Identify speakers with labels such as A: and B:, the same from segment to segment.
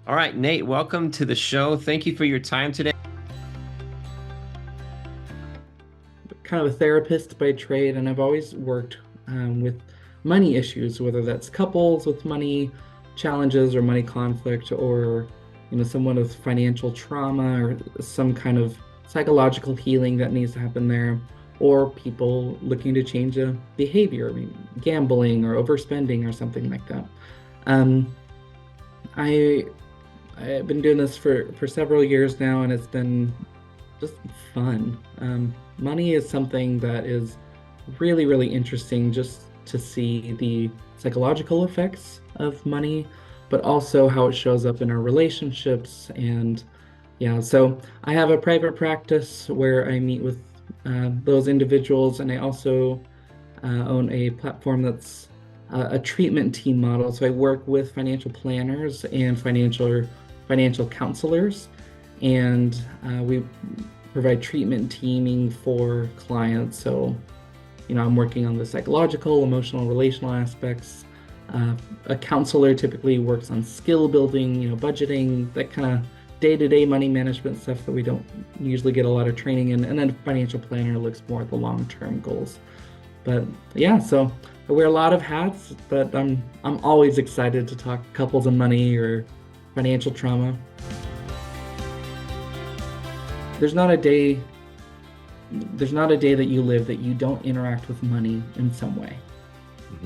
A: All right, Nate, welcome to the show. Thank you for your time today.
B: Kind of a therapist by trade, and I've always worked with money issues, whether that's couples with money challenges or money conflict, or someone with financial trauma or some kind of psychological healing that needs to happen there, or people looking to change a behavior, gambling or overspending or something like that. Um, I I've been doing this for several years now, and it's been just fun. Money is something that is really, really interesting just to see the psychological effects of money, but also how it shows up in our relationships. And yeah, so I have a private practice where I meet with those individuals, and I also own a platform that's a treatment team model. So I work with financial planners and financial counselors, and we provide treatment teaming for clients. So, I'm working on the psychological, emotional, relational aspects. A counselor typically works on skill building, budgeting, that kind of day-to-day money management stuff that we don't usually get a lot of training in. And then a financial planner looks more at the long-term goals. But yeah, so I wear a lot of hats, but I'm always excited to talk couples and money or financial trauma. There's not a day there's not a day that you live that you don't interact with money in some way,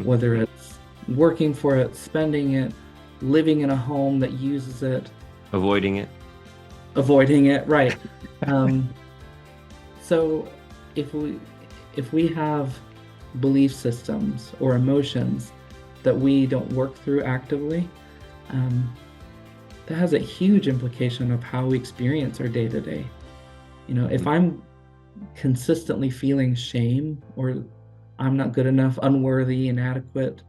B: whether it's working for it, spending it, living in a home that uses it,
A: Avoiding it.
B: right. So if we have belief systems or emotions that we don't work through actively, that has a huge implication of how we experience our day to day. If I'm consistently feeling shame, or I'm not good enough, unworthy, inadequate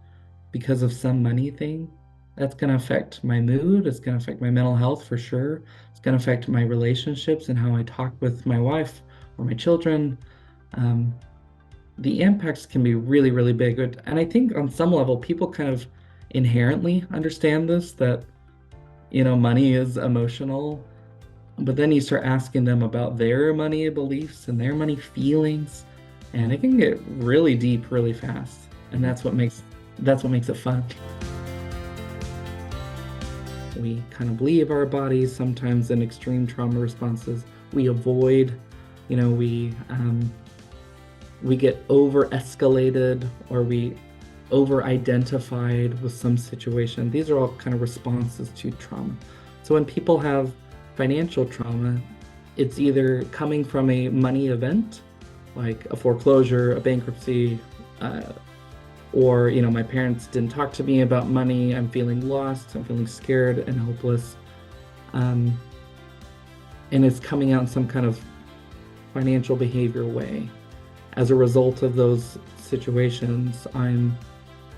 B: because of some money thing, that's going to affect my mood. It's going to affect my mental health for sure. It's going to affect my relationships and how I talk with my wife or my children. The impacts can be really, really big. And I think on some level, people kind of inherently understand this, that, money is emotional. But then you start asking them about their money beliefs and their money feelings, and it can get really deep really fast. And that's what makes it fun. We kind of leave our bodies sometimes in extreme trauma responses. We avoid, we get over escalated, or we over identified with some situation. These are all kind of responses to trauma. So when people have financial trauma, it's either coming from a money event, like a foreclosure, a bankruptcy, or my parents didn't talk to me about money. I'm feeling lost. I'm feeling scared and hopeless, and it's coming out in some kind of financial behavior way. As a result of those situations, I'm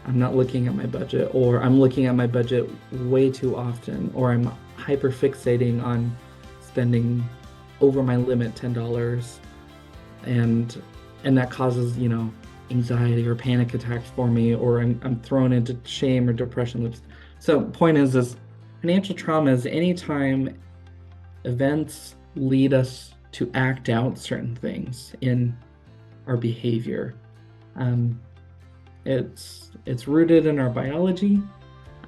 B: not looking at my budget, or I'm looking at my budget way too often, or I'm hyper fixating on spending over my limit, $10, and that causes anxiety or panic attacks for me, or I'm thrown into shame or depression loops. So point is financial trauma is anytime events lead us to act out certain things in our behavior. It's rooted in our biology,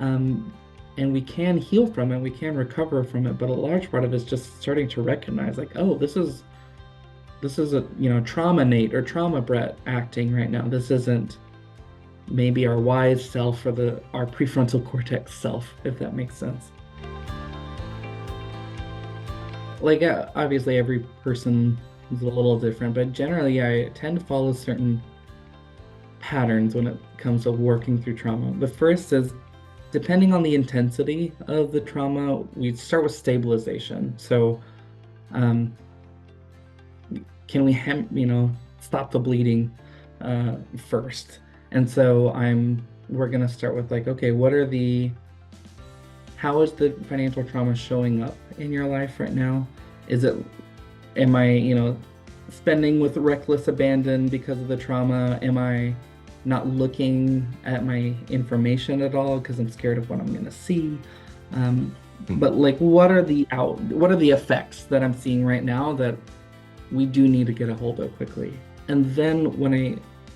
B: and we can heal from it, we can recover from it, but a large part of it is just starting to recognize, like, oh, this is a trauma Nate or trauma Brett acting right now. This isn't maybe our wise self or our prefrontal cortex self, if that makes sense. Like, obviously every person is a little different, but generally I tend to follow certain patterns when it comes to working through trauma. The first is, depending on the intensity of the trauma, we start with stabilization. So, can we stop the bleeding first? And so we're gonna start with, like, okay, how is the financial trauma showing up in your life right now? Am I spending with reckless abandon because of the trauma? Am I not looking at my information at all because I'm scared of what I'm gonna see? But like, what are the effects that I'm seeing right now that we do need to get a hold of quickly? And then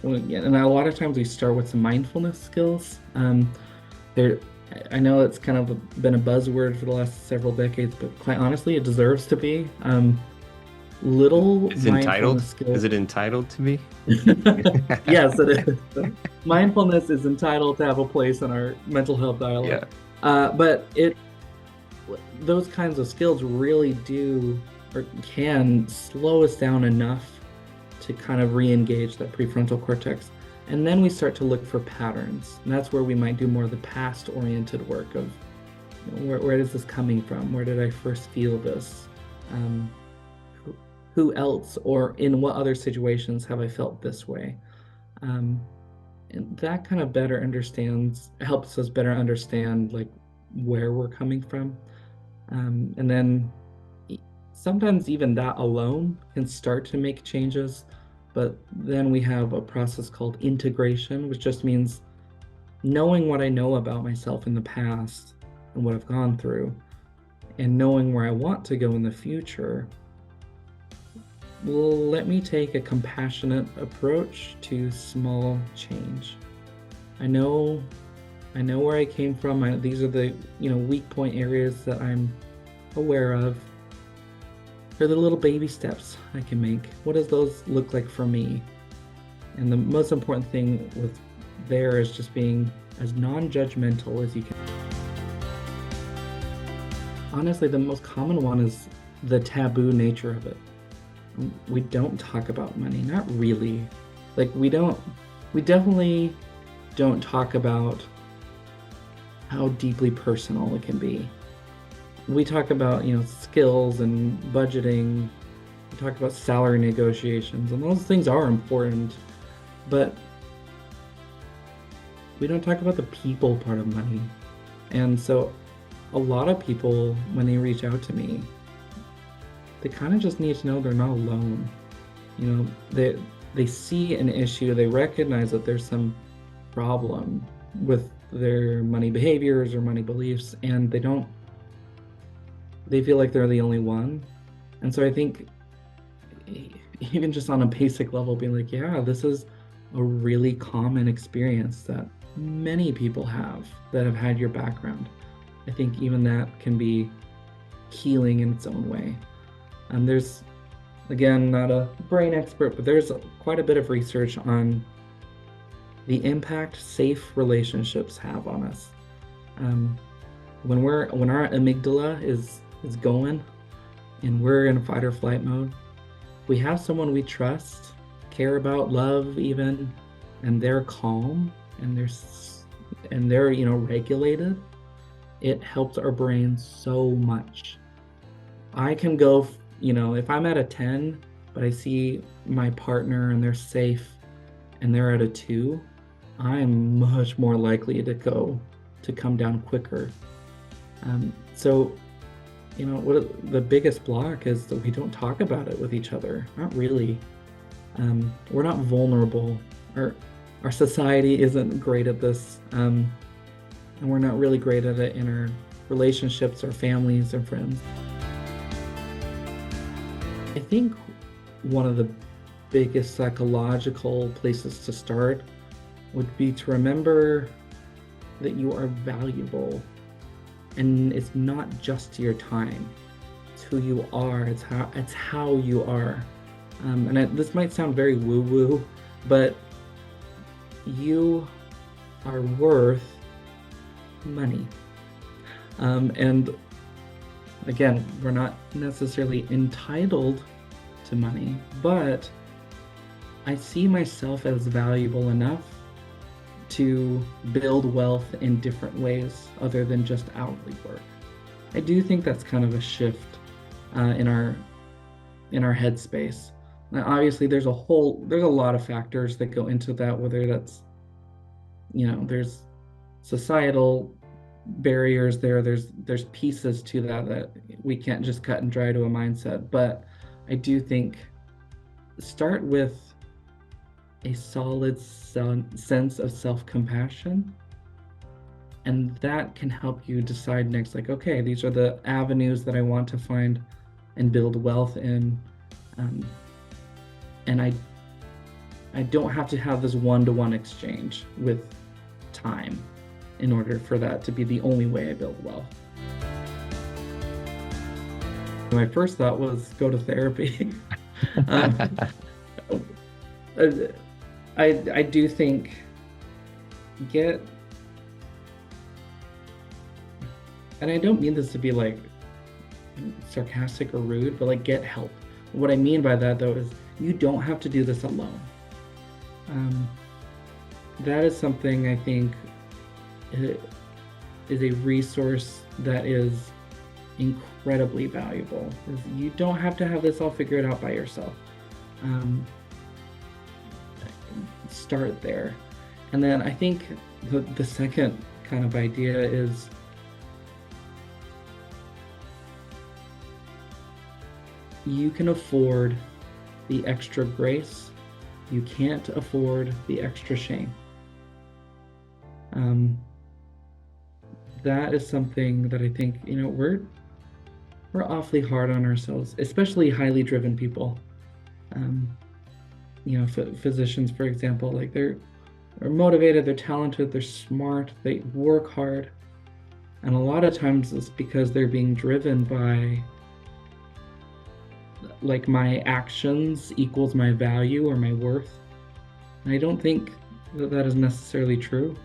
B: and a lot of times we start with some mindfulness skills. I know it's kind of been a buzzword for the last several decades, but quite honestly, it deserves to be. Little
A: It's entitled.
B: mindfulness skills.
A: Is it entitled to be?
B: Yes, it is. Mindfulness is entitled to have a place in our mental health dialogue.
A: Yeah.
B: But those kinds of skills really do or can slow us down enough to kind of re-engage that prefrontal cortex. And then we start to look for patterns. And that's where we might do more of the past-oriented work of, where is this coming from? Where did I first feel this? Who else or in what other situations have I felt this way? And that kind of helps us better understand like where we're coming from. And then sometimes even that alone can start to make changes. But then we have a process called integration, which just means knowing what I know about myself in the past and what I've gone through, and knowing where I want to go in the future will let me take a compassionate approach to small change. I know where I came from. These are the weak point areas that I'm aware of. They're the little baby steps I can make. What does those look like for me? And the most important thing there is just being as non-judgmental as you can. Honestly, the most common one is the taboo nature of it. We don't talk about money, not really. Like we definitely don't talk about how deeply personal it can be. We talk about, skills and budgeting. We talk about salary negotiations, and those things are important, but we don't talk about the people part of money. And so a lot of people, when they reach out to me, they kind of just need to know they're not alone. They see an issue, they recognize that there's some problem with their money behaviors or money beliefs, and they feel like they're the only one. And so I think even just on a basic level, being like, yeah, this is a really common experience that many people have that have had your background. I think even that can be healing in its own way. And there's, again, not a brain expert, but there's quite a bit of research on the impact safe relationships have on us. When our amygdala is going and we're in fight or flight mode, we have someone we trust, care about, love even, and they're calm and they're regulated. It helps our brain so much. I can go, if I'm at a 10, but I see my partner and they're safe and they're at a 2, I'm much more likely to come down quicker. So what the biggest block is that we don't talk about it with each other. Not really. We're not vulnerable. Our society isn't great at this, and we're not really great at it in our relationships, our families, our friends. I think one of the biggest psychological places to start would be to remember that you are valuable. And it's not just your time. It's who you are. It's how you are. This might sound very woo-woo, but you are worth money. And again, we're not necessarily entitled to money, but I see myself as valuable enough to build wealth in different ways other than just hourly work. I do think that's kind of a shift in our headspace. Now, obviously, there's a lot of factors that go into that, whether that's, there's societal barriers there's pieces to that we can't just cut and dry to a mindset. But I do think start with a solid sense of self-compassion And that can help you decide next, like, okay, these are the avenues that I want to find and build wealth in. And I don't have to have this one-to-one exchange with time in order for that to be the only way I build wealth. My first thought was go to therapy. I do think and I don't mean this to be like sarcastic or rude, but like get help. What I mean by that though is you don't have to do this alone. That is something I think is a resource that is incredibly valuable. You don't have to have this all figured out by yourself. Start there. And then I think the second kind of idea is you can afford the extra grace. You can't afford the extra shame. That is something that I think, we're awfully hard on ourselves, especially highly driven people. Physicians, for example, like they're motivated, they're talented, they're smart, they work hard. And a lot of times it's because they're being driven by like my actions equals my value or my worth. And I don't think that is necessarily true.